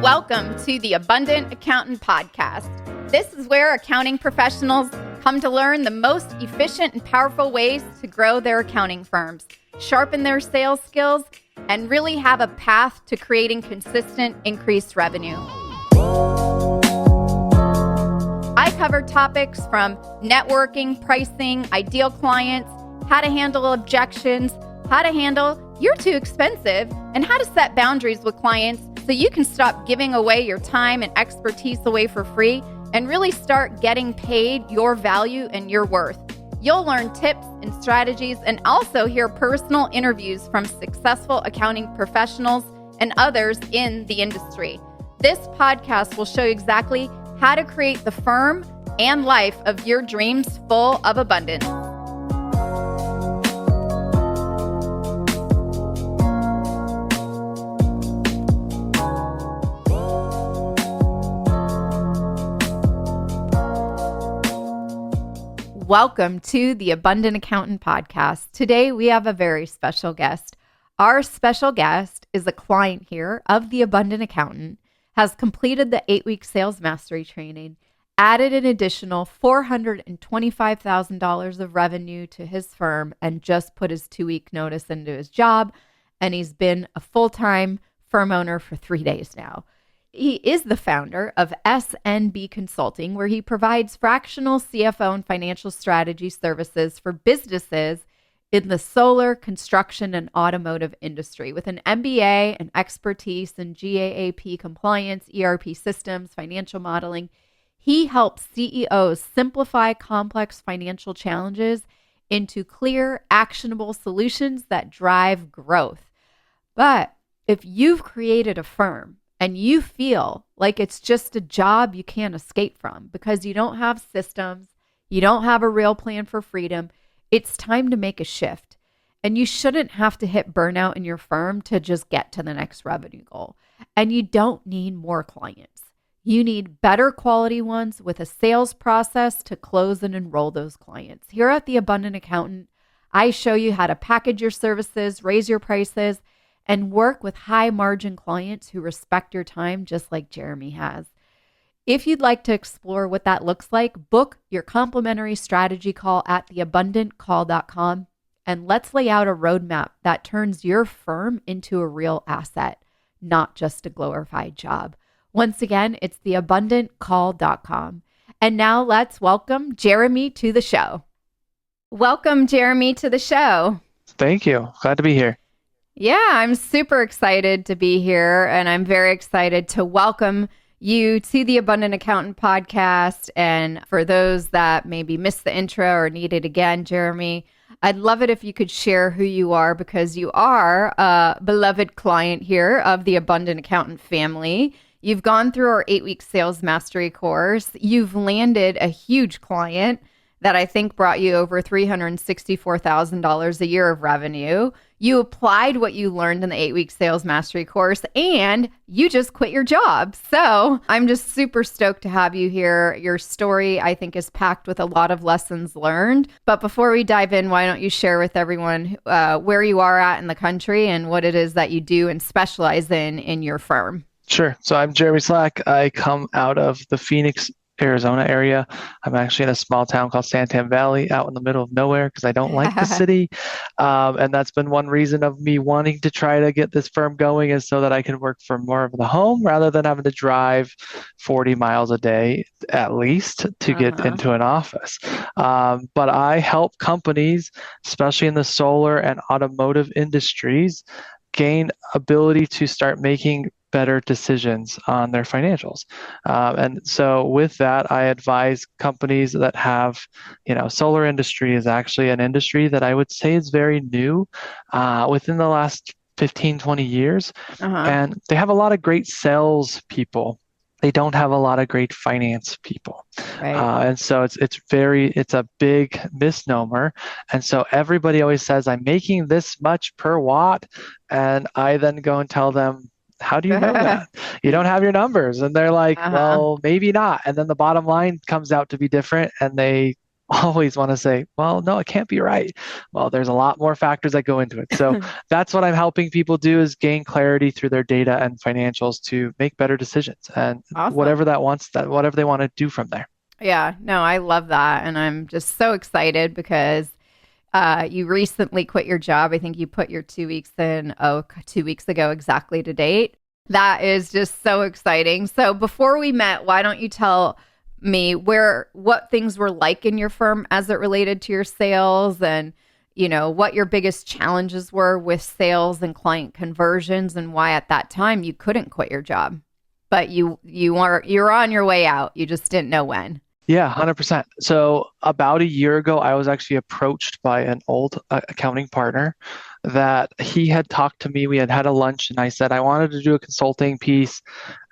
Welcome to the Abundant Accountant Podcast. This is where accounting professionals come to learn the most efficient and powerful ways to grow their accounting firms, sharpen their sales skills, and really have a path to creating consistent increased revenue. I cover topics from networking, pricing, ideal clients, how to handle objections, how to handle you're too expensive, and how to set boundaries with clients so you can stop giving away your time and expertise away for free and really start getting paid your value and your worth. You'll learn tips and strategies and also hear personal interviews from successful accounting professionals and others in the industry. This podcast will show you exactly how to create the firm and life of your dreams full of abundance. Welcome to the Abundant Accountant Podcast. Today we have a very special guest. Our special guest is a client here of the Abundant Accountant, has completed the 8-week sales mastery training, added an additional $425,000 of revenue to his firm, and just put his 2-week notice into his job. And he's been a full-time firm owner for 3 days now. He is the founder of SNB Consulting, where he provides fractional CFO and financial strategy services for businesses in the solar, construction, and automotive industry. With an MBA and expertise in GAAP compliance, ERP systems, financial modeling, he helps CEOs simplify complex financial challenges into clear, actionable solutions that drive growth. But if you've created a firm and you feel like it's just a job you can't escape from because you don't have systems, you don't have a real plan for freedom, it's time to make a shift. And you shouldn't have to hit burnout in your firm to just get to the next revenue goal. And you don't need more clients. You need better quality ones with a sales process to close and enroll those clients. Here at the Abundant Accountant, I show you how to package your services, raise your prices, and work with high margin clients who respect your time just like Jeremy has. If you'd like to explore what that looks like, book your complimentary strategy call at theabundantcall.com and let's lay out a roadmap that turns your firm into a real asset, not just a glorified job. Once again, it's theabundantcall.com. And now let's welcome Jeremy to the show. Welcome, Jeremy, to the show. Thank you. Glad to be here. Yeah, I'm super excited to be here, and I'm very excited to welcome you to the Abundant Accountant Podcast. And for those that maybe missed the intro or need it again, Jeremy, I'd love it if you could share who you are, because you are a beloved client here of the Abundant Accountant family. You've gone through our 8-week sales mastery course. You've landed a huge client that I think brought you over $364,000 a year of revenue. You applied what you learned in the 8-week sales mastery course, and you just quit your job. So I'm just super stoked to have you here. Your story, I think, is packed with a lot of lessons learned. But before we dive in, why don't you share with everyone where you are at in the country and what it is that you do and specialize in your firm? Sure. So I'm Jeremy Slack. I come out of the Phoenix, Arizona area. I'm actually in a small town called Santan Valley out in the middle of nowhere because I don't like the city. And that's been one reason of me wanting to try to get this firm going, is so that I can work from more of the home rather than having to drive 40 miles a day at least to get into an office. But I help companies, especially in the solar and automotive industries, gain ability to start making better decisions on their financials. And so with that, I advise companies that have, solar industry is actually an industry that I would say is very new within the last 15, 20 years. And they have a lot of great sales people. They don't have a lot of great finance people. Right. And so it's a big misnomer. And so everybody always says, I'm making this much per watt. And I then go and tell them, how do you know that? You don't have your numbers. And they're like, well, maybe not. And then the bottom line comes out to be different, and they always want to say, well, no, it can't be right. Well, there's a lot more factors that go into it. So that's what I'm helping people do is gain clarity through their data and financials to make better decisions and Awesome. whatever they want to do from there. Yeah, no, I love that. And I'm just so excited because you recently quit your job. I think you put your 2 weeks in, 2 weeks ago, exactly to date. That is just so exciting. So before we met, why don't you tell me what things were like in your firm as it related to your sales and, what your biggest challenges were with sales and client conversions and why at that time you couldn't quit your job. But you're on your way out. You just didn't know when. Yeah, 100%. So about a year ago, I was actually approached by an old accounting partner that he had talked to me. We had had a lunch, and I said I wanted to do a consulting piece.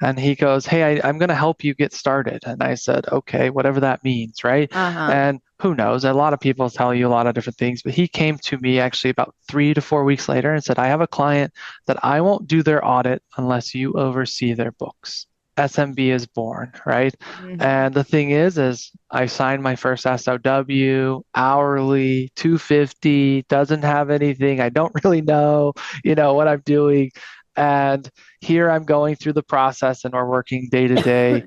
And he goes, "Hey, I'm going to help you get started." And I said, "Okay, whatever that means, right?" Uh-huh. And who knows? A lot of people tell you a lot of different things, but he came to me actually about 3 to 4 weeks later and said, "I have a client that I won't do their audit unless you oversee their books." SMB is born, right? Hmm. And the thing is I signed my first SOW hourly, 250, doesn't have anything. I don't really know, what I'm doing. And here I'm going through the process and we're working day to day.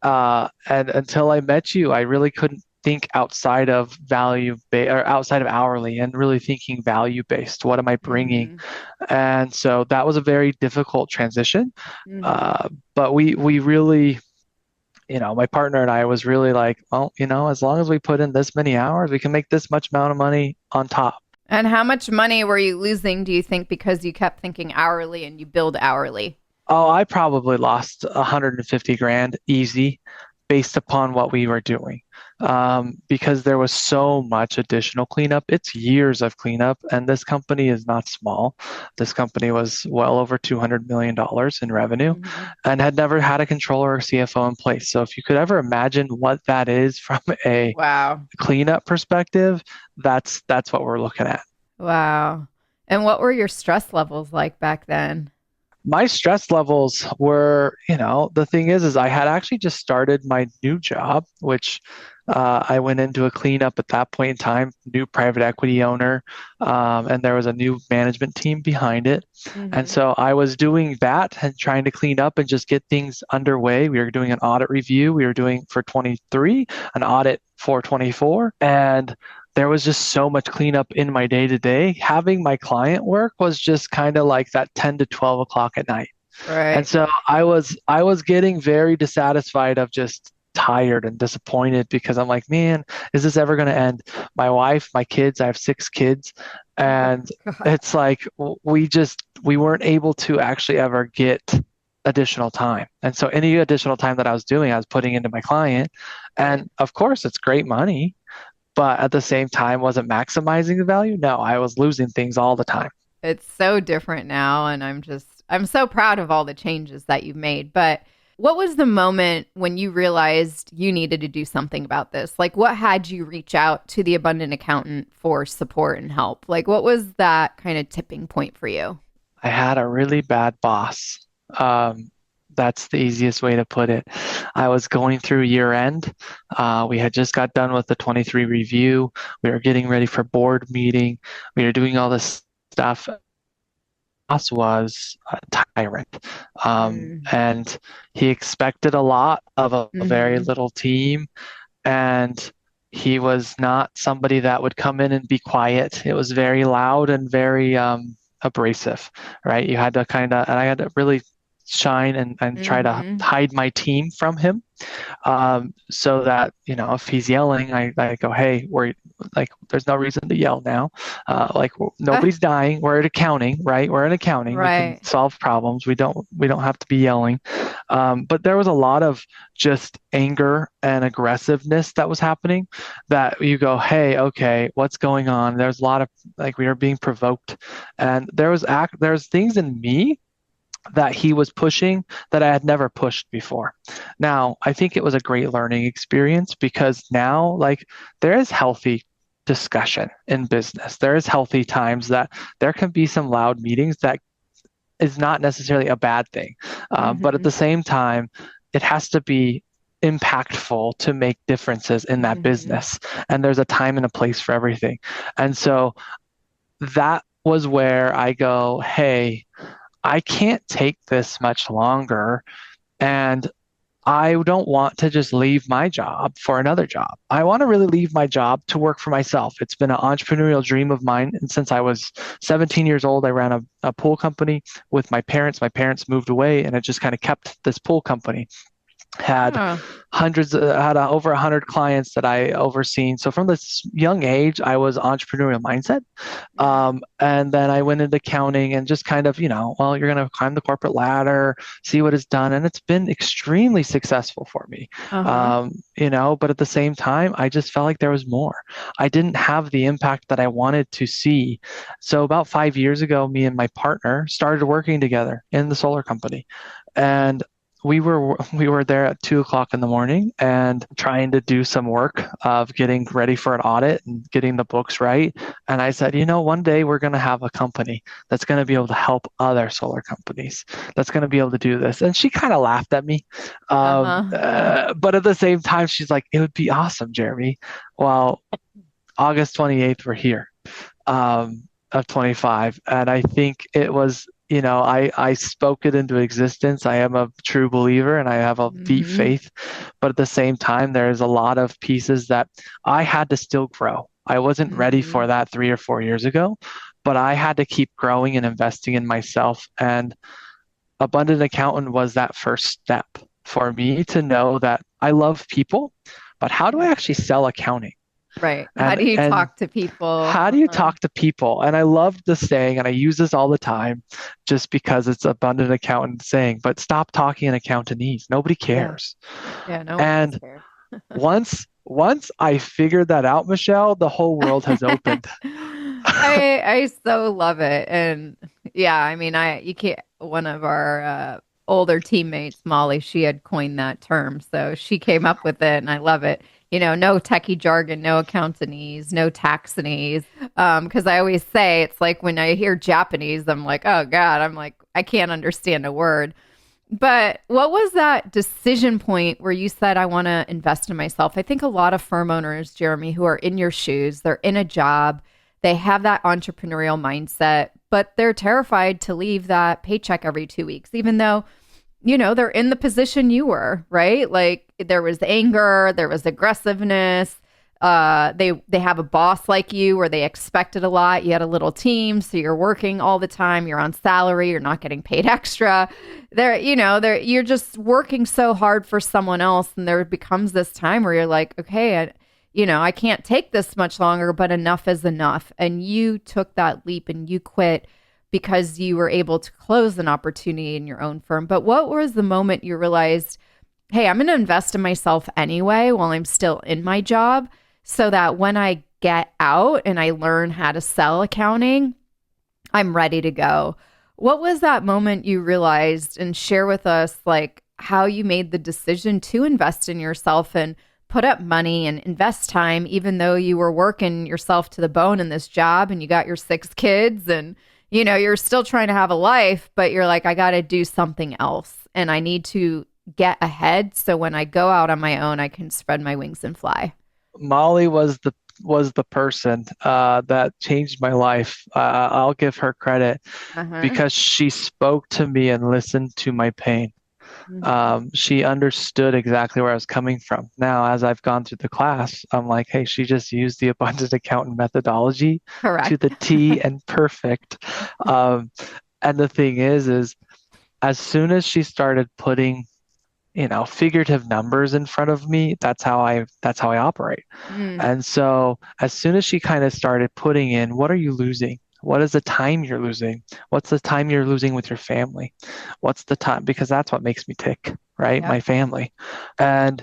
And until I met you, I really couldn't think outside of or outside of hourly and really thinking value based. What am I bringing? Hmm. And so that was a very difficult transition. Hmm. But we really, my partner and I was really like, well, as long as we put in this many hours, we can make this much amount of money on top. And how much money were you losing, do you think, because you kept thinking hourly and you billed hourly? Oh, I probably lost 150 grand easy based upon what we were doing. Because there was so much additional cleanup. It's years of cleanup, and this company is not small. This company was well over $200 million in revenue Hmm. and had never had a controller or CFO in place. So if you could ever imagine what that is from a Wow. cleanup perspective, that's what we're looking at. Wow. And what were your stress levels like back then? My stress levels were, the thing is I had actually just started my new job, which I went into a cleanup at that point in time, new private equity owner, and there was a new management team behind it. And Hmm. so I was doing that and trying to clean up and just get things underway. We were doing an audit review. We were doing for 23, an audit for 24. And there was just so much cleanup in my day to day. Having my client work was just kind of like that 10 to 12 o'clock at night. And Right. so I was getting very dissatisfied of just tired and disappointed because I'm like, man, is this ever going to end? My wife, my kids, I have 6 kids, Oh, and God. it's like we weren't able to actually ever get additional time. And so any additional time that I was doing, I was putting into my client. Right. And of course, it's great money, but at the same time, wasn't maximizing the value. No, I was losing things all the time. It's so different now. And I'm so proud of all the changes that you've made. But what was the moment when you realized you needed to do something about this? Like, what had you reach out to the abundant accountant for support and help? Like, what was that kind of tipping point for you? I had a really bad boss. Um, that's the easiest way to put it. I was going through year end. We had just got done with the 23 review. We were getting ready for board meeting. We were doing all this stuff. Boss was a tyrant. Mm. And he expected a lot of a very Hmm. little team. And he was not somebody that would come in and be quiet. It was very loud and very abrasive, right? You had to and I had to really shine and try to Hmm. hide my team from him, so that if he's yelling, I go, hey, we're like, there's no reason to yell now. Like, nobody's dying. We're at accounting, right? We're in accounting. We can Right. solve problems. We don't have to be yelling. But there was a lot of just anger and aggressiveness that was happening. That you go, hey, okay, what's going on? There's a lot of, like, we were being provoked, and there's things in me that he was pushing that I had never pushed before. Now, I think it was a great learning experience because now, like, there is healthy discussion in business. There is healthy times that there can be some loud meetings that is not necessarily a bad thing. But at Hmm. the same time, it has to be impactful to make differences in that Hmm. business. And there's a time and a place for everything. And so that was where I go, hey, I can't take this much longer. And I don't want to just leave my job for another job. I want to really leave my job to work for myself. It's been an entrepreneurial dream of mine. And since I was 17 years old, I ran a pool company with my parents. My parents moved away, and it just kind of kept this pool company. Had Oh. over 100 clients that I overseen. So from this young age, I was entrepreneurial mindset. Hmm. And then I went into accounting and just kind of, well, you're going to climb the corporate ladder, see what is done. And it's been extremely successful for me. Uh-huh. But at the same time, I just felt like there was more. I didn't have the impact that I wanted to see. So about 5 years ago, me and my partner started working together in the solar company. And we were there at 2 o'clock in the morning and trying to do some work of getting ready for an audit and getting the books right. And I said, one day we're going to have a company that's going to be able to help other solar companies, that's going to be able to do this. And she kind of laughed at me. Uh-huh. But at the same time, she's like, it would be awesome, Jeremy. Well, August 28th, we're here, of 25. And I think it was, I spoke it into existence. I am a true believer and I have a deep Hmm. faith. But at the same time, there's a lot of pieces that I had to still grow. I wasn't ready for Hmm. that 3 or 4 years ago, but I had to keep growing and investing in myself. And Abundant Accountant was that first step for me to know that I love people, but how do I Yeah. actually sell accounting? Right. How And do you and talk to people? how do you Uh-huh. talk to people? And I love the saying, and I use this all the time just because it's abundant accountant saying, but stop talking in accountanese. Nobody Yeah. cares. Yeah. No one does And care. once I figured that out, Michelle, the whole world has opened. I so love it. And yeah, I mean, I you can't one of our older teammates, Molly, she had coined that term. So she came up with it and I love it. No techie jargon, no accountanese, no taxanese. Because I always say it's like when I hear Japanese, I'm like, oh God, I'm like, I can't understand a word. But what was that decision point where you said, I want to invest in myself? I think a lot of firm owners, Jeremy, who are in your shoes, they're in a job, they have that entrepreneurial mindset, but they're terrified to leave that paycheck every 2 weeks, even though, they're in the position you were, right? Like there was anger, there was aggressiveness. They have a boss like you where they expected a lot. You had a little team, so you're working all the time. You're on salary. You're not getting paid extra. You're just working so hard for someone else, and there becomes this time where you're like, okay, I can't take this much longer, but enough is enough. And you took that leap and you quit because you were able to close an opportunity in your own firm. But what was the moment you realized, hey, I'm going to invest in myself anyway while I'm still in my job so that when I get out and I learn how to sell accounting, I'm ready to go. What was that moment you realized, and share with us like how you made the decision to invest in yourself and put up money and invest time, even though you were working yourself to the bone in this job and you got your 6 kids and you're still trying to have a life, but you're like, I got to do something else and I need to get ahead so when I go out on my own, I can spread my wings and fly. Molly was the person that changed my life. I'll give her credit Uh-huh. because she spoke to me and listened to my pain. Hmm. She understood exactly where I was coming from. Now, as I've gone through the class, I'm like, hey, she just used the abundant accountant methodology to Correct. the T and perfect. Um, and the thing is as soon as she started putting, figurative numbers in front of me, that's how I operate. Mm. And so as soon as she kind of started putting in, what are you losing? What is the time you're losing? What's the time you're losing with your family? What's the time? Because that's what makes me tick, right? My Yep. family. And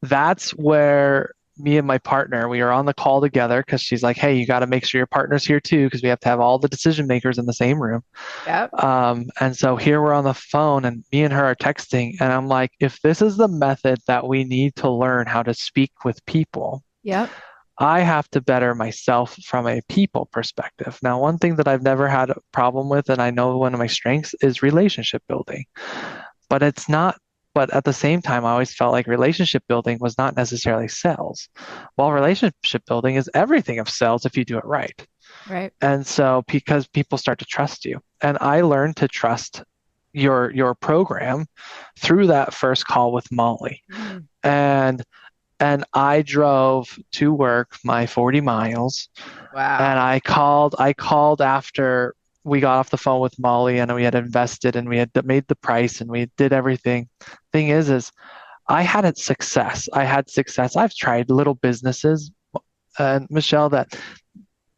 that's where me and my partner, we are on the call together because she's like, hey, you got to make sure your partner's here too, because we have to have all the decision makers in the same room. Yep. And so here we're on the phone and me and her are texting. And I'm like, if this is the method that we need to learn how to speak with people, Yep. I have to better myself from a people perspective. Now, one thing that I've never had a problem with, and I know one of my strengths is relationship building, but it's not But at the same time, I always felt like relationship building was not necessarily sales. Well, relationship building is everything of sales if you do it right. Right. And so because people start to trust you. And I learned to trust your program through that first call with Molly. Mm. And I drove to work my 40 miles and Wow. I called after we got off the phone with Molly and we had invested and we had made the price and we did everything. Thing is I had success. I had success. I've tried little businesses and Michelle that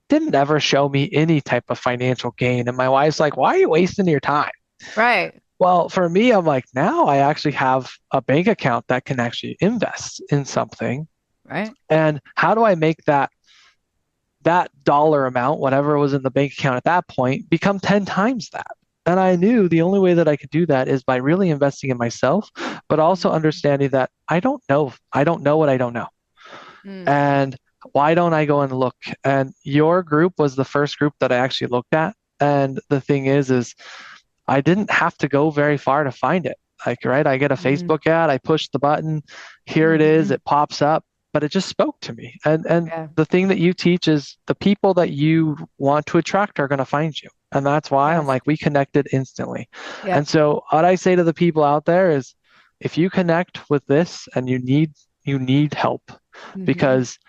didn't ever show me any type of financial gain. And my wife's like, why are you wasting your time? Right. Well, for me, I'm like, now I actually have a bank account that can actually invest in something. Right. And how do I make that dollar amount, whatever was in the bank account at that point, become 10 times that? And I knew the only way that I could do that is by really investing in myself, but also understanding that I don't know. I don't know what I don't know. Mm. And why don't I go and look? And your group was the first group that I actually looked at. And the thing is I didn't have to go very far to find it. Like, right, I get a Mm. Facebook ad, I push the button, here it is, Hmm. it pops up, but it just spoke to me. And Yeah. the thing that you teach is the people that you want to attract are going to find you. And that's why I'm Yes. like, we connected instantly. And Yep. so what I say to the people out there is if you connect with this and you need help, Hmm. because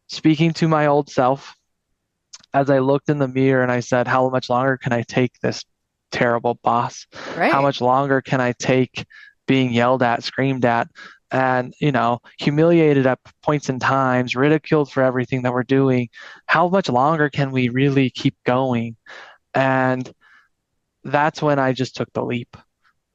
speaking to my old self, as I looked in the mirror and I said, how much longer can I take this terrible boss? How Right. much longer can I take being yelled at, screamed at, and, humiliated at points in times, ridiculed for everything that we're doing? How much longer can we really keep going? And that's when I just took the leap.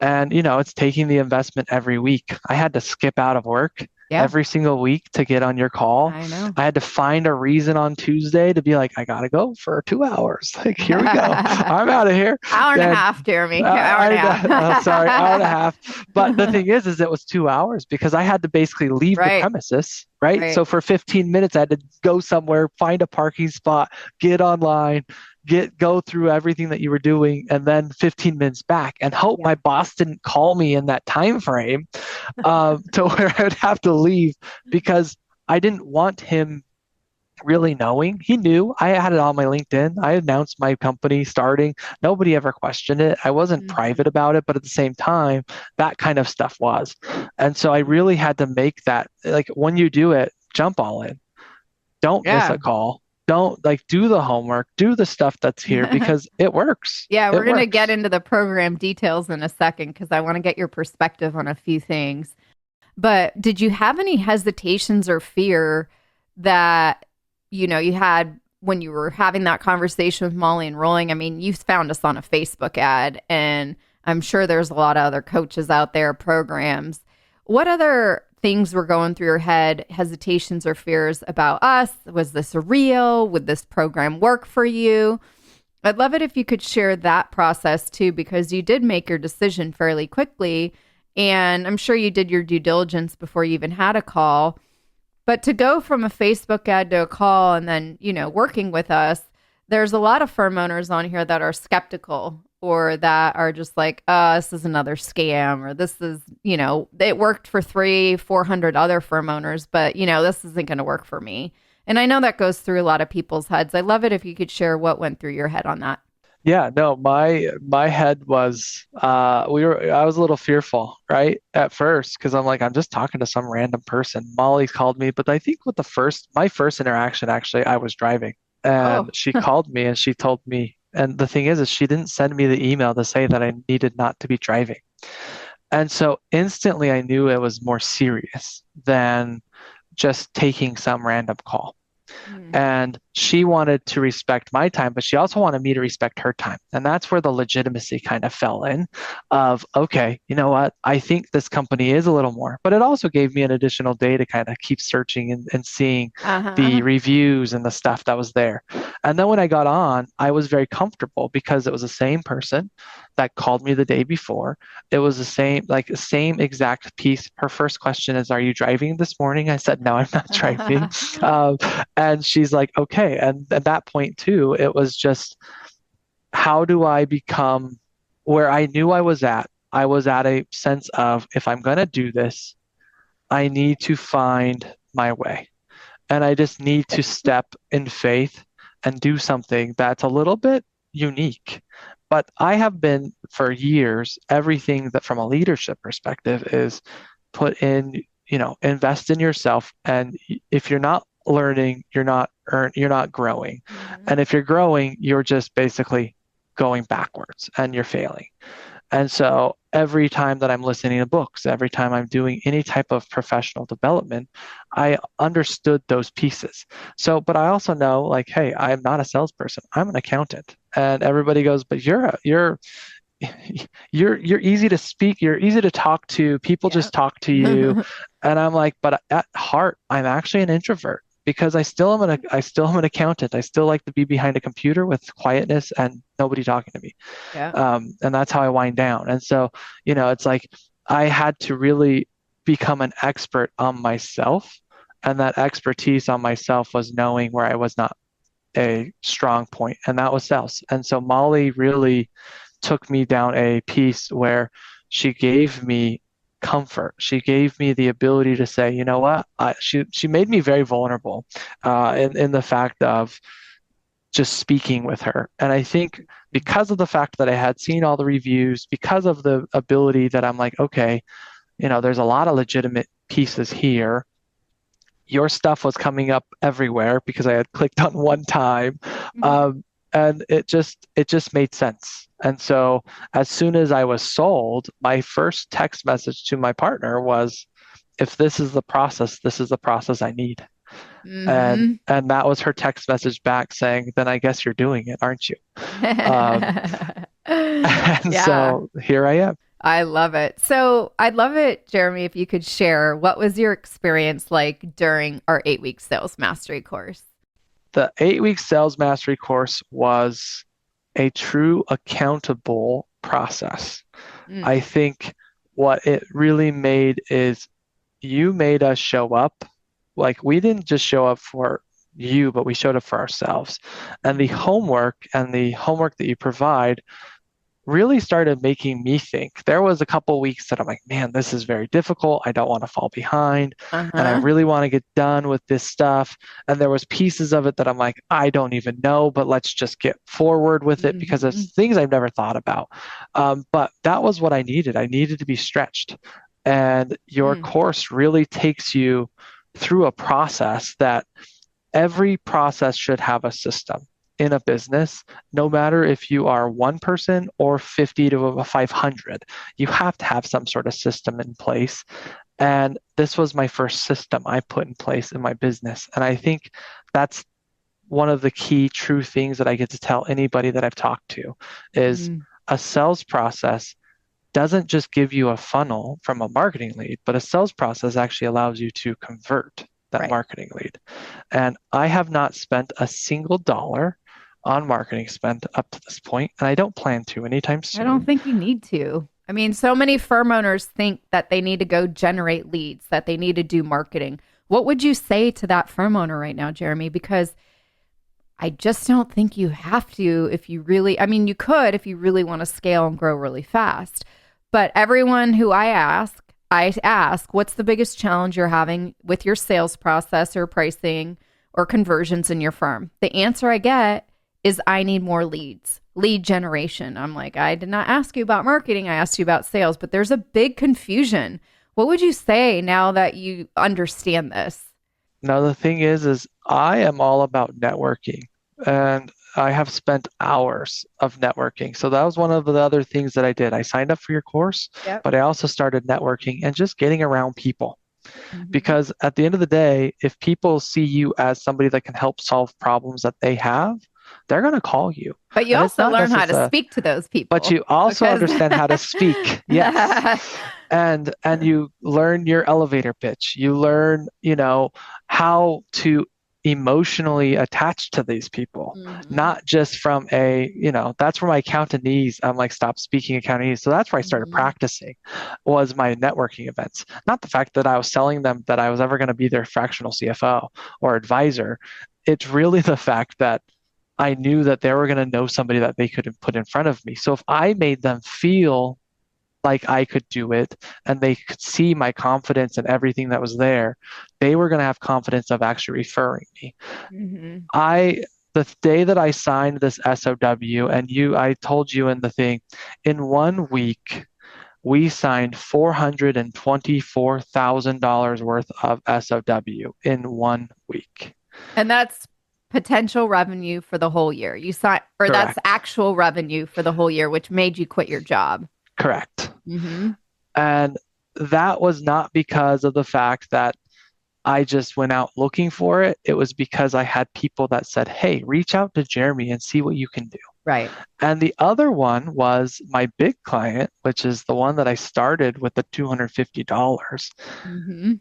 And, it's taking the investment every week. I had to skip out of work Yeah. every single week to get on your call. I know. I had to find a reason on Tuesday to be like, I gotta go for 2 hours. Like, here we go. I'm out of here. Hour and a And half, Jeremy. Hour and a sorry, hour and a half. half. But the thing is it was 2 hours because I had to basically leave the Right. premises, right? Right. So for 15 minutes, I had to go somewhere, find a parking spot, get online, go through everything that you were doing, and then 15 minutes back, and hope my Yeah. boss didn't call me in that time frame, to where I'd have to leave because I didn't want him really knowing. He knew. I had it on my LinkedIn. I announced my company starting. Nobody ever questioned it. I wasn't Hmm. private about it, but at the same time, that kind of stuff was. And so I really had to make that, like, when you do it, jump all in. Don't miss Yeah. a call. Don't, like, do the homework, do the stuff that's here because it works. Yeah, we're It going to get works. into the program details in a second because I want to get your perspective on a few things. But did you have any hesitations or fear that, you had when you were having that conversation with Molly enrolling? I mean, you found us on a Facebook ad, and I'm sure there's a lot of other coaches out there, programs. What other things were going through your head, hesitations or fears about us? Was this real? Would this program work for you? I'd love it if you could share that process too, because you did make your decision fairly quickly. And I'm sure you did your due diligence before you even had a call. But to go from a Facebook ad to a call and then, working with us, there's a lot of firm owners on here that are skeptical or that are just like, this is another scam, or this is, it worked for 400 other firm owners, but, this isn't going to work for me. And I know that goes through a lot of people's heads. I'd love it if you could share what went through your head on that. Yeah, no, my head was I was a little fearful, right? At first, because I'm like, I'm just talking to some random person. Molly called me, but I think with my first interaction, actually, I was driving and Oh, she called me and she told me, and the thing is she didn't send me the email to say that I needed not to be driving. And so instantly I knew it was more serious than just taking some random call. mm, And she wanted to respect my time, but she also wanted me to respect her time. And that's where the legitimacy kind of fell in of, okay, you know what? I think this company is a little more, but it also gave me an additional day to kind of keep searching and seeing the uh-huh. reviews and the stuff that was there. And then when I got on, I was very comfortable because it was the same person that called me the day before. It was the same, like same exact piece. Her first question is, "Are you driving this morning?" I said, "No, I'm not driving." Um, and she's like, "Okay." And at that point too, it was just, how do I become where I knew I was at? I was at a sense of, if I'm going to do this, I need to find my way. And I just need to step in faith and do something that's a little bit unique. But I have been for years, everything that from a leadership perspective is put in, invest in yourself. And if you're not learning, you're not growing. Mhm. And if you're growing, you're just basically going backwards and you're failing. And so every time that I'm listening to books, every time I'm doing any type of professional development, I understood those pieces. So, but I also know like, hey, I'm not a salesperson. I'm an accountant. And everybody goes, but you're easy to speak, you're easy to talk to, people Yeah. just talk to you. And I'm like, but at heart, I'm actually an introvert because I still am an accountant. I still like to be behind a computer with quietness and nobody talking to me. Yeah. And that's how I wind down. And so, it's like I had to really become an expert on myself. And that expertise on myself was knowing where I was not a strong point, and that was sales. And so Molly really took me down a piece where she gave me comfort. She gave me the ability to say, you know what? She made me very vulnerable in the fact of just speaking with her. And I think because of the fact that I had seen all the reviews, because of the ability that I'm like, okay, there's a lot of legitimate pieces here. Your stuff was coming up everywhere because I had clicked on one time. Mhm. Um, and it just made sense. And so as soon as I was sold, my first text message to my partner was, if this is the process, this is the process I need. And Mhm. and that was her text message back saying, then I guess you're doing it, aren't you? Um, and Yeah, so here I am. I love it. So I'd love it, Jeremy, if you could share what was your experience like during our 8 week sales mastery course? The 8 week sales mastery course was a true accountable process. Mm. I think what it really made is you made us show up. Like we didn't just show up for you, but we showed up for ourselves. And Mhm. the homework that you provide really started making me think. There was a couple weeks that I'm like, man, this is very difficult. I don't want to fall behind and I Uh-huh. really want to get done with this stuff. And there was pieces of it that I'm like, I don't even know, but let's just get forward with it because Mhm. it's things I've never thought about. But that was what I needed. I needed to be stretched. And your Mm. course really takes you through a process that every process should have a system in a business, no matter if you are one person or 50 to 500. You have to have some sort of system in place. And this was my first system I put in place in my business. And I think that's one of the key true things that I get to tell anybody that I've talked to is Mm. a sales process doesn't just give you a funnel from a marketing lead, but a sales process actually allows you to convert that Right. marketing lead. And I have not spent a single dollar on marketing spend up to this point, and I don't plan to anytime I don't soon. think you need to. I mean, so many firm owners think that they need to go generate leads, that they need to do marketing. What would you say to that firm owner right now, Jeremy? Because I just don't think you have to if you really, I mean, you could if you really want to scale and grow really fast. But everyone who I ask, what's the biggest challenge you're having with your sales process or pricing or conversions in your firm? The answer I get is I need more leads, lead generation. I'm like, I did not ask you about marketing. I asked you about sales, but there's a big confusion. What would you say now that you understand this? Now, the thing is I am all about networking, and I have spent hours of networking. So that was one of the other things that I did. I signed up for your course, Yep. but I also started networking and just getting around people. Hmm. Because at the end of the day, if people see you as somebody that can help solve problems that they have, they're going to call you. But you And it's also not learn how to necessary, speak to those but people you also because understand how to speak. Yes. And you learn your elevator pitch. You learn, how to emotionally attach to these people, hmm not just from that's where my Cantonese, I'm like, stop speaking Cantonese. So that's where I started hmm practicing was my networking events. Not the fact that I was selling them that I was ever going to be their fractional CFO or advisor. It's really the fact that I knew that they were going to know somebody that they could put in front of me. So if I made them feel like I could do it and they could see my confidence and everything that was there, they were going to have confidence of actually referring me. Mm-hmm. I the day that I signed this SOW, and I told you in the thing, in 1 week we signed $424,000 worth of SOW in 1 week. And that's potential revenue for the whole year. You saw, or that's Correct. actual revenue for the whole year, which made you quit your job. Correct. Mm-hmm. And that was not because of the fact that I just went out looking for it. It was because I had people that said, hey, reach out to Jeremy and see what you can do. Right. And the other one was my big client, which is the one that I started with the $250. Mm-hmm.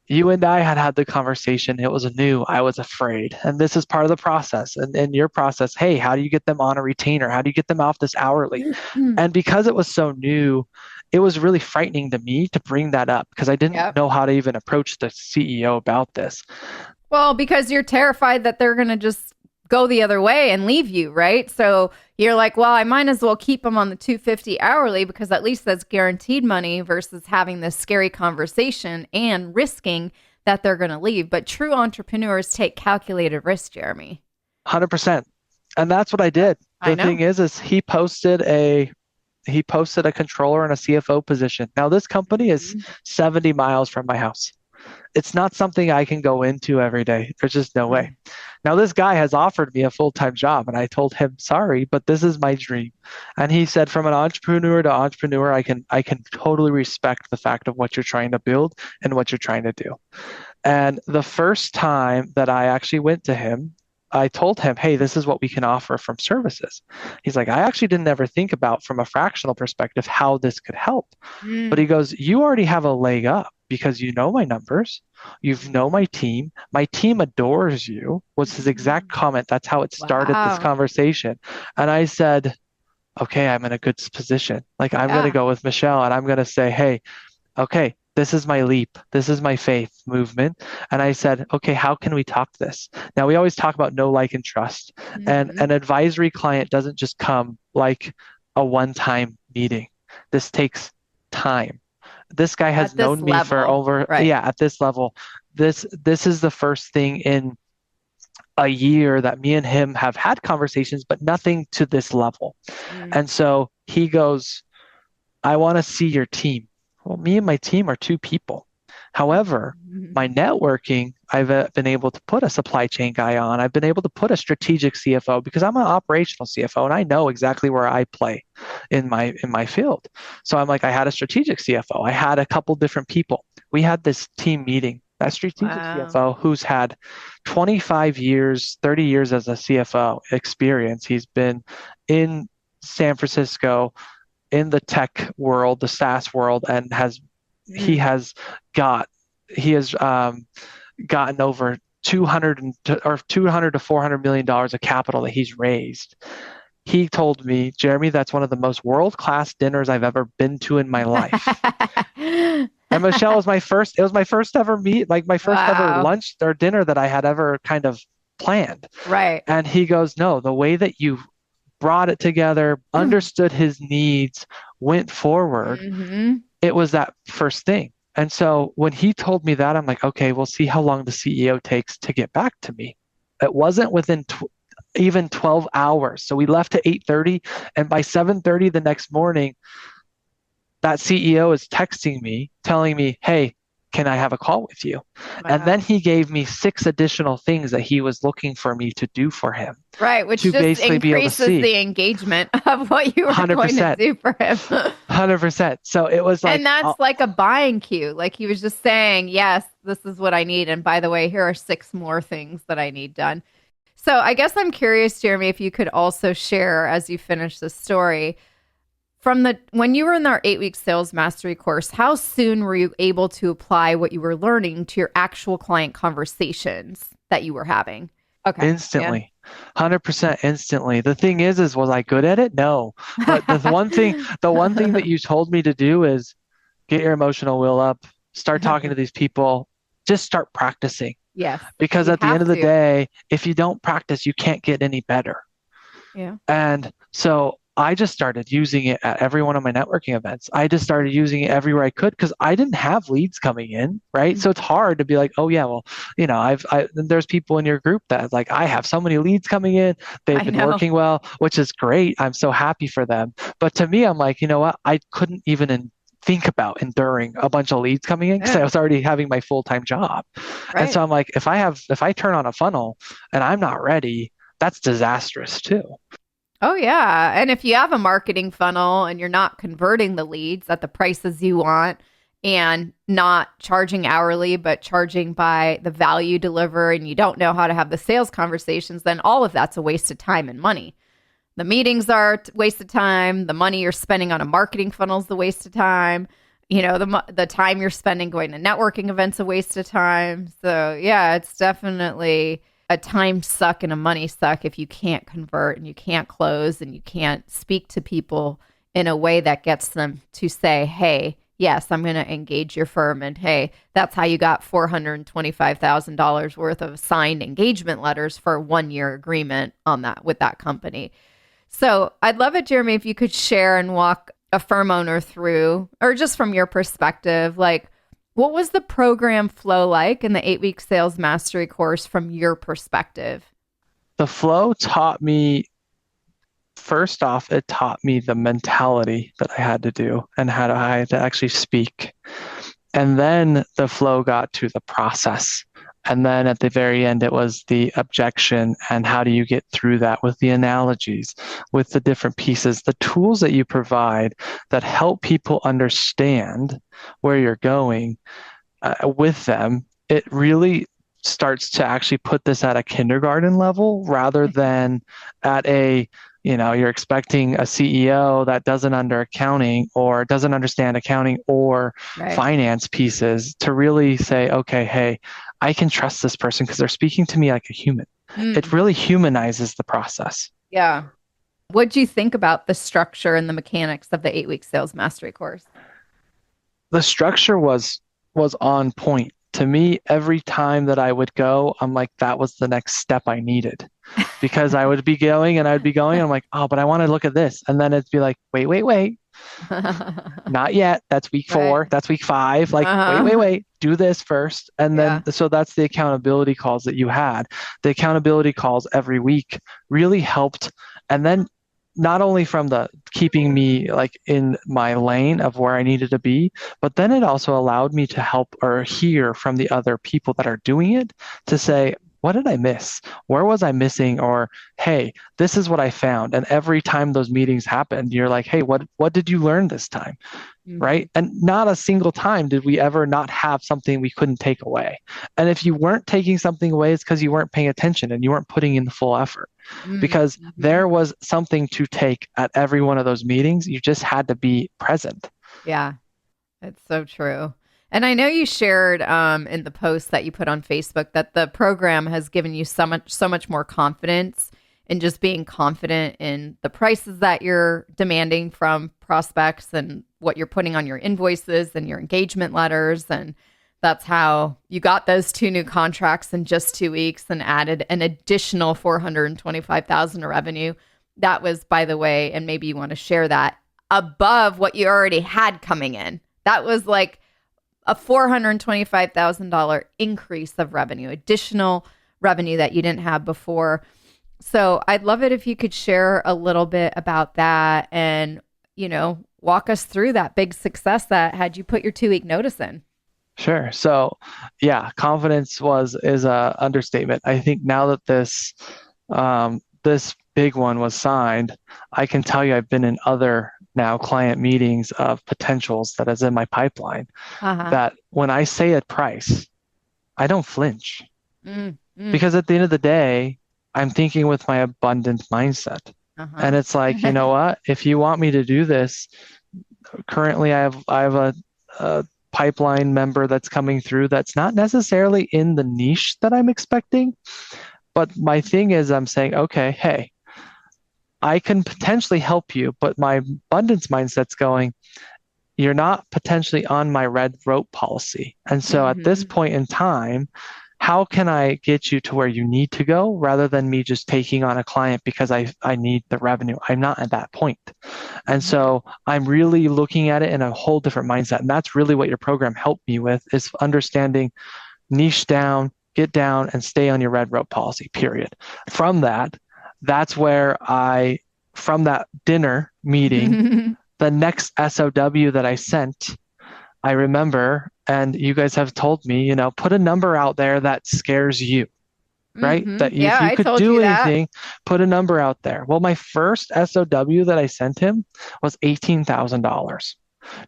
You and I had the conversation. It was new. I was afraid. And this is part of the process. And in your process, hey, how do you get them on a retainer? How do you get them off this hourly? And because it was so new, it was really frightening to me to bring that up because I didn't Yep. know how to even approach the CEO about this. Well, because you're terrified that they're going to just go the other way and leave you, right? So you're like, well, I might as well keep them on the 250 hourly because at least that's guaranteed money versus having this scary conversation and risking that they're going to leave. But true entrepreneurs take calculated risk, Jeremy. 100%. And that's what I did. I The know. thing is he posted a controller and a CFO position. Now this company is Mhm. 70 miles from my house. It's not something I can go into every day. There's just no way. Now, this guy has offered me a full-time job, and I told him, sorry, but this is my dream. And he said, from an entrepreneur to entrepreneur, I can totally respect the fact of what you're trying to build and what you're trying to do. And the first time that I actually went to him, I told him, hey, this is what we can offer from services. He's like, I actually didn't ever think about from a fractional perspective how this could help. But he Mm. goes, you already have a leg up because you know my numbers. You know my team. My team adores you, was his exact Mhm. comment. That's how it started this Wow. conversation. And I said, okay, I'm in a good position. Like, I'm going to Yeah. go with Michelle and I'm going to say, hey, okay, this is my leap. This is my faith movement. And I said, okay, how can we talk this? Now, we always talk about know, like, and trust. And Hmm. an advisory client doesn't just come like a one-time meeting. This takes time. This guy has At this known me for level. over, Right. yeah, at this level. This is the first thing in a year that me and him have had conversations, but nothing to this level. Mm. And so he goes, I want to see your team. Well, me and my team are two people. However, my networking, I've been able to put a supply chain guy on. I've been able to put a strategic CFO because I'm an operational CFO and I know exactly where I play in my field. So I'm like, I had a strategic CFO. I had a couple different people. We had this team meeting. That strategic Wow. CFO who's had 25 years, 30 years as a CFO experience. He's been in San Francisco in the tech world, the SaaS world, and he Mm. has got he has gotten over 200 to 400 million dollars of capital that he's raised. He told me, Jeremy, that's one of the most world-class dinners I've ever been to in my life. And Michelle was my first, it was my first ever like my first ever Wow. lunch or dinner that I had ever kind of planned. Right. And he goes, no, the way that you brought it together, understood his needs, went forward, Hmm. it was that first thing. And so when he told me that, I'm like, okay, we'll see how long the CEO takes to get back to me. It wasn't within even 12 hours. So we left at 8:30, and by 7:30 the next morning, that CEO is texting me, telling me, hey, can I have a call with you? And then Wow. he gave me 6 additional things that he was looking for me to do for him Right, which to just basically be able to increases see the engagement of what you were going to 100%, do for him. 100%. So it was And like, that's like a buying cue. Like he was just saying, yes, this is what I need. And by the way, here are six more things that I need done. So I guess I'm curious, Jeremy, if you could also share as you finish the story from the when you were in our 8 week sales mastery course, how soon were you able to apply what you were learning to your actual client conversations that you were having? Okay. Yeah. instantly, 100% instantly. The thing is was I good at it? No. But the one thing that you told me to do is get your emotional will up, start talking to these people, just start practicing. Yes, Because you at the end have of the to. day, if you don't practice, you can't get any better. Yeah. And so I just started using it at every one of my networking events. I just started using it everywhere I could because I didn't have leads coming in, right? So Mhm. it's hard to be like, oh yeah, well, there's people in your group that like I have so many leads coming in. They've I been know. working well, which is great. I'm so happy for them. But to me, I'm like, you know what? I couldn't even think about enduring a bunch of leads coming in because I Yeah, was already having my full-time job. And right. so I'm like, if I turn on a funnel and I'm not ready, that's disastrous too. Oh, yeah. And if you have a marketing funnel and you're not converting the leads at the prices you want and not charging hourly, but charging by the value deliver, and you don't know how to have the sales conversations, then all of that's a waste of time and money. The meetings are a waste of time. The money you're spending on a marketing funnel is the waste of time. The time you're spending going to networking events a waste of time. So yeah, it's definitely a time suck and a money suck if you can't convert and you can't close and you can't speak to people in a way that gets them to say, hey, yes, I'm going to engage your firm. And hey, that's how you got $425,000 worth of signed engagement letters for a 1 year agreement on that with that company. So I'd love it, Jeremy, if you could share and walk a firm owner through, or just from your perspective, like what was the program flow like in the 8 week sales mastery course from your perspective? The flow taught me, first off, it taught me the mentality that I had to do and I had to actually speak. And then the flow got to the process. And then at the very end, it was the objection and how do you get through that with the analogies, with the different pieces, the tools that you provide that help people understand where you're going with them. It really starts to actually put this at a kindergarten level rather than at you're expecting a CEO that doesn't under accounting or doesn't understand accounting or Right. finance pieces to really say, okay, hey, I can trust this person because they're speaking to me like a human. It Mm, really humanizes the process. yeah. What do you think about the structure and the mechanics of the 8 week sales mastery course? The structure was on point. To me, every time that I would go, I'm like, that was the next step I needed. Because I would be going and I'd be going, and I'm like, oh, but I want to look at this. And then it'd be like, wait, not yet. That's week Right. 4. That's week 5. Like, Uh-huh. wait, do this first. And then, Yeah. so that's the accountability calls that you had. The accountability calls every week really helped. And then not only from the keeping me like in my lane of where I needed to be, but then it also allowed me to help or hear from the other people that are doing it to say, what did I miss? Where was I missing? Or, hey, this is what I found. And every time those meetings happened, you're like, hey, what did you learn this time? Mhm. Right? And not a single time did we ever not have something we couldn't take away. And if you weren't taking something away, it's because you weren't paying attention and you weren't putting in the full effort because Mhm. there was something to take at every one of those meetings. You just had to be present. Yeah. It's so true. And I know you shared in the post that you put on Facebook that the program has given you so much more confidence in just being confident in the prices that you're demanding from prospects and what you're putting on your invoices and your engagement letters. And that's how you got those 2 new contracts in just 2 weeks and added an additional 425,000 of revenue. That was, by the way, and maybe you want to share that above what you already had coming in. That was like a $425,000 increase of revenue, additional revenue that you didn't have before. So I'd love it if you could share a little bit about that and, walk us through that big success that had you put your 2 week notice in. Sure. So, yeah, confidence was is a understatement. I think now that this big one was signed, I can tell you I've been in other now client meetings of potentials that is in my pipeline Uh huh. that when I say a price, I don't flinch Mm, mm, because at the end of the day, I'm thinking with my abundant mindset. uh And it's like, you know huh. what? If you want me to do this, currently I have a pipeline member that's coming through that's not necessarily in the niche that I'm expecting. But my thing is I'm saying, okay, hey, I can potentially help you, but my abundance mindset's going, you're not potentially on my red rope policy. And so at this Hmm. point in time, how can I get you to where you need to go rather than me just taking on a client because I need the revenue. I'm not at that point. And Mhm. so I'm really looking at it in a whole different mindset. And that's really what your program helped me with is understanding niche down, get down, and stay on your red rope policy, period. From that, that's where from that dinner meeting, the next SOW that I sent, I remember, and you guys have told me, put a number out there that scares you, right? That if Yeah, you I could told do you that. anything, put a number out there. Well, my first SOW that I sent him was $18,000.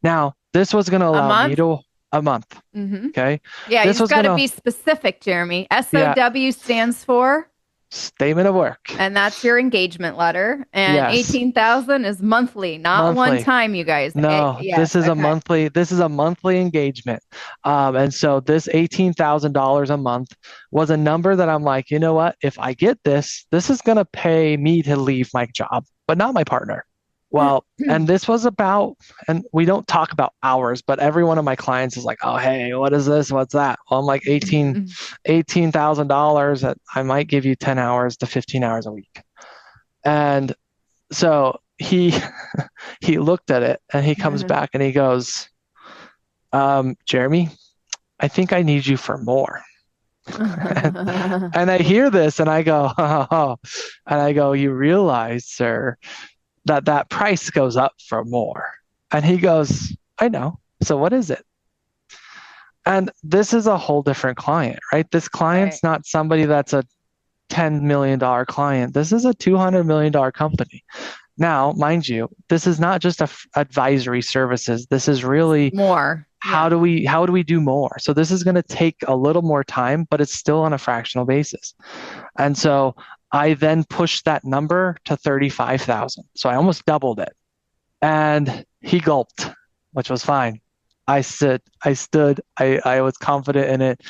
Now, this was going to A allow me month? to a month. hmm Okay. Yeah, you This just was got going to to, be specific, Jeremy. yeah, SOW stands for, statement of work. and that's your engagement letter. And Yes. 18,000 is monthly, not one Monthly. time, you guys. No, Yes, okay. this is a monthly engagement. And so this $18,000 a month was a number that I'm like, you know what? If I get this is going to pay me to leave my job, but not my partner. Well, and this was about, and we don't talk about hours, but every one of my clients is like, oh, hey, what is this? What's that? Well, I'm like $18,000 that I might give you 10 hours to 15 hours a week. And so he looked at it and he comes back and he goes, Jeremy, I think I need you for more. And I hear this and I go, oh, and I go, you realize, sir, that price goes up for more. And he goes, I know. So what is it? And this is a whole different client, right? This Right. client's not somebody that's a $10 million client. This is a $200 million company. Now, mind you, this is not just advisory services. This is This is really more. Yeah. how do we do more? So this is going to take a little more time, but it's still on a fractional basis. And so I then pushed that number to 35,000. So I almost doubled it. And he gulped, which was fine. I was confident in it.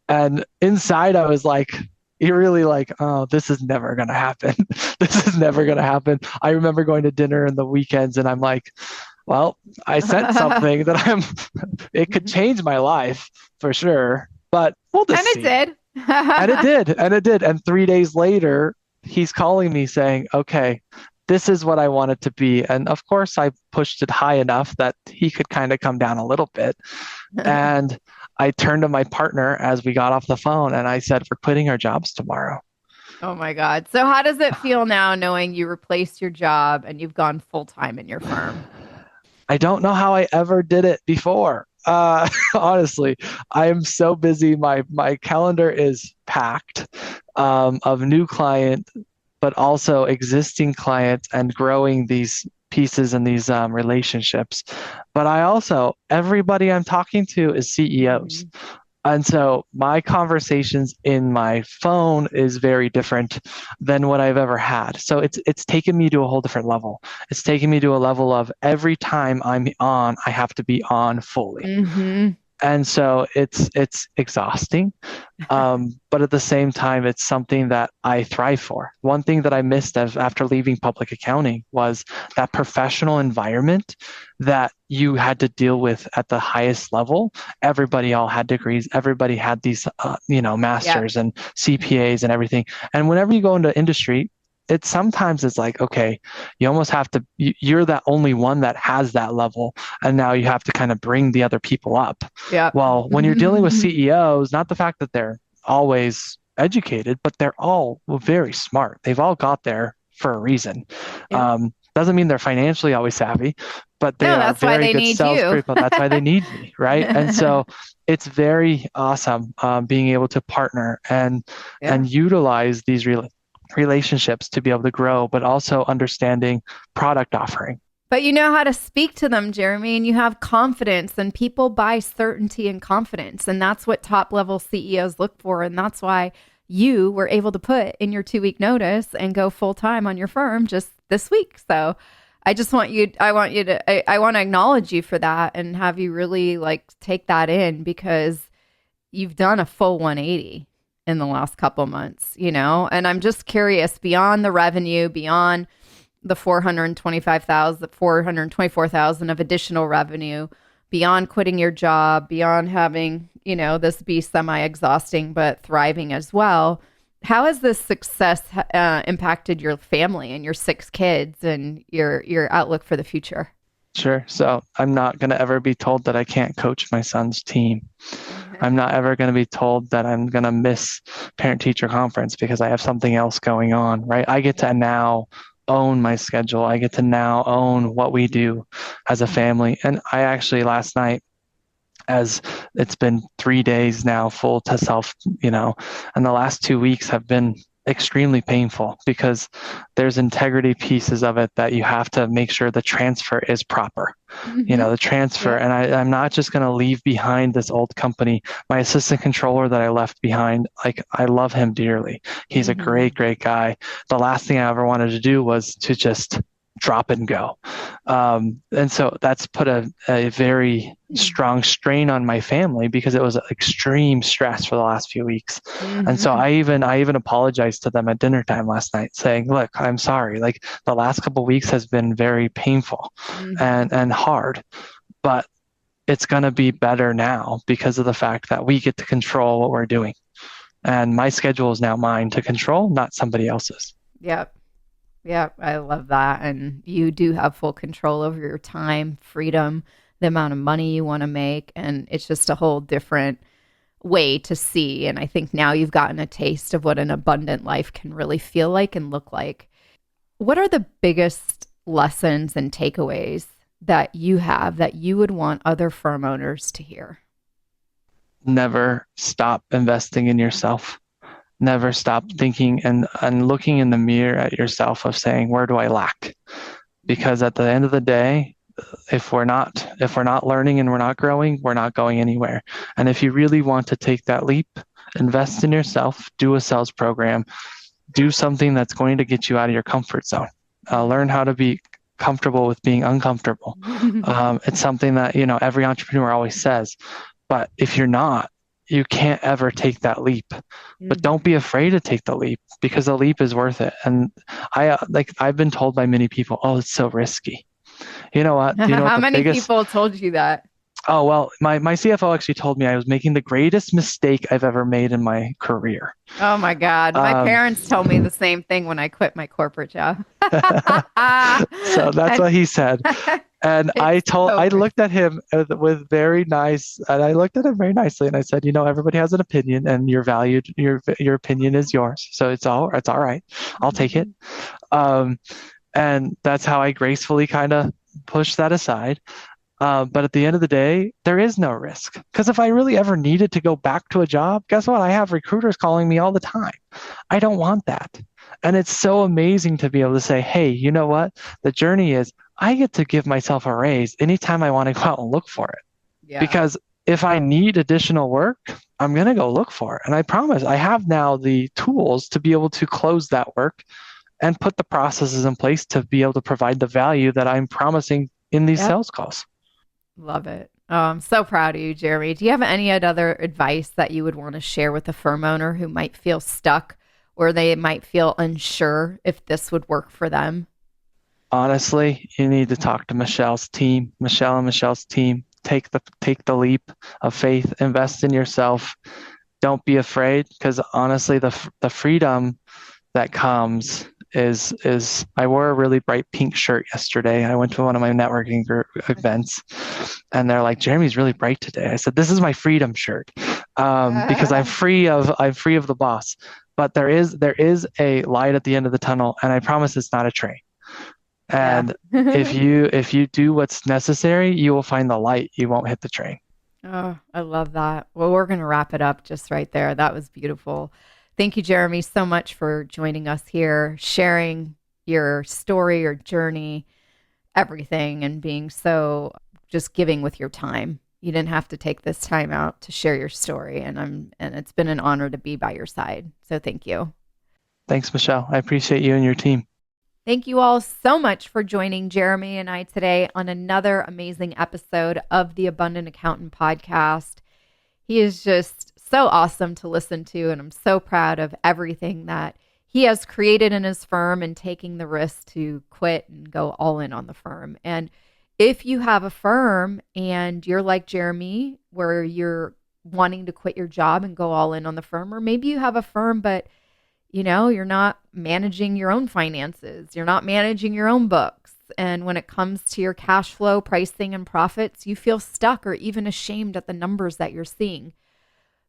And inside I was like, you're really like, oh, this is never going to happen. This is never going to happen. I remember going to dinner in the weekends and I'm like, well, I sent something that it could change my life for sure, but we'll And just it see. did. And it did. And it did. And 3 days later, he's calling me saying, okay, this is what I want it to be. And of course, I pushed it high enough that he could kind of come down a little bit. And I turned to my partner as we got off the phone and I said, we're quitting our jobs tomorrow. Oh my God. So how does it feel now knowing you replaced your job and you've gone full time in your firm? I don't know how I ever did it before. Honestly, I am so busy. My calendar is packed of new client, but also existing clients and growing these pieces and these relationships. But I also, everybody I'm talking to is CEOs. Mhm. And so my conversations in my phone is very different than what I've ever had. So it's taken me to a whole different level. It's taken me to a level of every time I'm on, I have to be on fully. Mhm. And so it's exhausting. But at the same time, it's something that I thrive for. One thing that I missed after leaving public accounting was that professional environment that you had to deal with at the highest level. Everybody all had degrees. Everybody had these, Yep. masters and CPAs and everything. And whenever you go into industry, it's like, okay, you almost have to, you're the only one that has that level. And now you have to kind of bring the other people up. Yep. Well, when you're dealing with CEOs, not the fact that they're always educated, but they're all very smart. They've all got there for a reason. Yep. Doesn't mean they're financially always savvy, but they No, are that's why very they good need you. salespeople. That's why they need me, right? And so it's very awesome being able to partner Yeah. and utilize these relationships to be able to grow, but also understanding product offering. But you know how to speak to them, Jeremy, and you have confidence, and people buy certainty and confidence. And that's what top level CEOs look for. And that's why you were able to put in your 2 week notice and go full time on your firm just this week. So I want to acknowledge you for that and have you really like take that in because you've done a full 180 in the last couple months, and I'm just curious beyond the revenue, beyond the 424,000 of additional revenue, beyond quitting your job, beyond having, this be semi-exhausting but thriving as well. How has this success impacted your family and your 6 kids and your outlook for the future? Sure. So I'm not going to ever be told that I can't coach my son's team. I'm not ever going to be told that I'm going to miss parent teacher conference because I have something else going on, right? I get to now own my schedule. I get to now own what we do as a family. And I actually last night, as it's been 3 days now full to self, and the last 2 weeks have been extremely painful because there's integrity pieces of it that you have to make sure the transfer is proper, the transfer. Yeah. And I'm not just going to leave behind this old company. My assistant controller that I left behind, like I love him dearly. He's a great, great guy. The last thing I ever wanted to do was to just drop and go. And so that's put a very strong strain on my family because it was extreme stress for the last few weeks. And so I even apologized to them at dinner time last night saying, look, I'm sorry. Like the last couple of weeks has been very painful and hard, but it's going to be better now because of the fact that we get to control what we're doing. And my schedule is now mine to control, not somebody else's. Yep. Yeah, I love that. And you do have full control over your time, freedom, the amount of money you want to make. And it's just a whole different way to see. And I think now you've gotten a taste of what an abundant life can really feel like and look like. What are the biggest lessons and takeaways that you have that you would want other firm owners to hear? Never stop investing in yourself. Never stop thinking and looking in the mirror at yourself of saying, where do I lack? Because at the end of the day, if we're not learning and we're not growing, we're not going anywhere. And if you really want to take that leap, invest in yourself, do a sales program, do something that's going to get you out of your comfort zone. Learn how to be comfortable with being uncomfortable. It's something that, every entrepreneur always says, but if you're not, you can't ever take that leap, but don't be afraid to take the leap because the leap is worth it. And I've been told by many people, oh, it's so risky. You know what? How many people told you that? Oh, well, my CFO actually told me I was making the greatest mistake I've ever made in my career. Oh my God. My parents told me the same thing when I quit my corporate job. So that's what he said. And I looked at him with very nice, and I looked at him very nicely, and I said, everybody has an opinion, and you're valued. Your opinion is yours, so it's all right. I'll take it. And that's how I gracefully kind of pushed that aside. But at the end of the day, there is no risk because if I really ever needed to go back to a job, guess what? I have recruiters calling me all the time. I don't want that. And it's so amazing to be able to say, hey, you know what? The journey is I get to give myself a raise anytime I want to go out and look for it. Yeah. Because if I need additional work, I'm going to go look for it. And I promise I have now the tools to be able to close that work and put the processes in place to be able to provide the value that I'm promising in these sales calls. Love it. Oh, I'm so proud of you, Jeremy. Do you have any other advice that you would want to share with a firm owner who might feel stuck or they might feel unsure if this would work for them? Honestly, you need to talk to Michelle and Michelle's team. Take the leap of faith, invest in yourself. Don't be afraid because honestly, the freedom that comes is I wore a really bright pink shirt yesterday. I went to one of my networking group events and they're like, Jeremy's really bright today. I said, this is my freedom shirt because I'm free of the boss. But there is a light at the end of the tunnel, and I promise it's not a train. And if you do what's necessary, you will find the light. You won't hit the train. Oh, I love that. Well, we're going to wrap it up just right there. That was beautiful. Thank you, Jeremy, so much for joining us here, sharing your story, your journey, everything, and being so just giving with your time. You didn't have to take this time out to share your story, and it's been an honor to be by your side. So thank you. Thanks, Michelle. I appreciate you and your team. Thank you all so much for joining Jeremy and I today on another amazing episode of the Abundant Accountant podcast. He is just so awesome to listen to, and I'm so proud of everything that he has created in his firm and taking the risk to quit and go all in on the firm. And if you have a firm and you're like Jeremy, where you're wanting to quit your job and go all in on the firm. Or maybe you have a firm, but you're not managing your own finances. You're not managing your own books. And when it comes to your cash flow, pricing, and profits, you feel stuck or even ashamed at the numbers that you're seeing.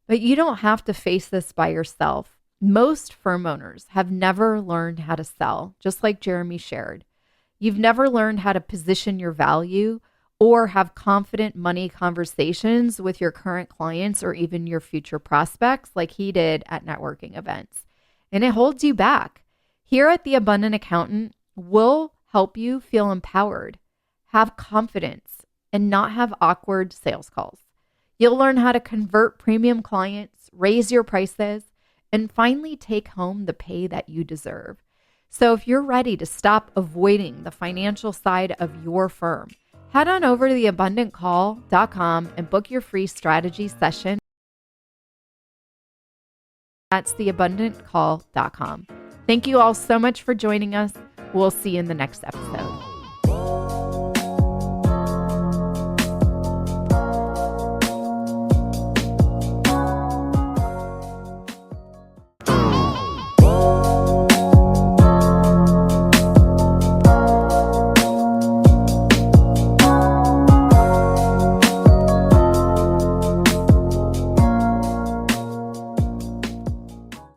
But you don't have to face this by yourself. Most firm owners have never learned how to sell, just like Jeremy shared. You've never learned how to position your value or have confident money conversations with your current clients or even your future prospects like he did at networking events. And it holds you back. Here at The Abundant Accountant, we'll help you feel empowered, have confidence, and not have awkward sales calls. You'll learn how to convert premium clients, raise your prices, and finally take home the pay that you deserve. So if you're ready to stop avoiding the financial side of your firm, head on over to theabundantcall.com and book your free strategy session. That's theabundantcall.com. Thank you all so much for joining us. We'll see you in the next episode.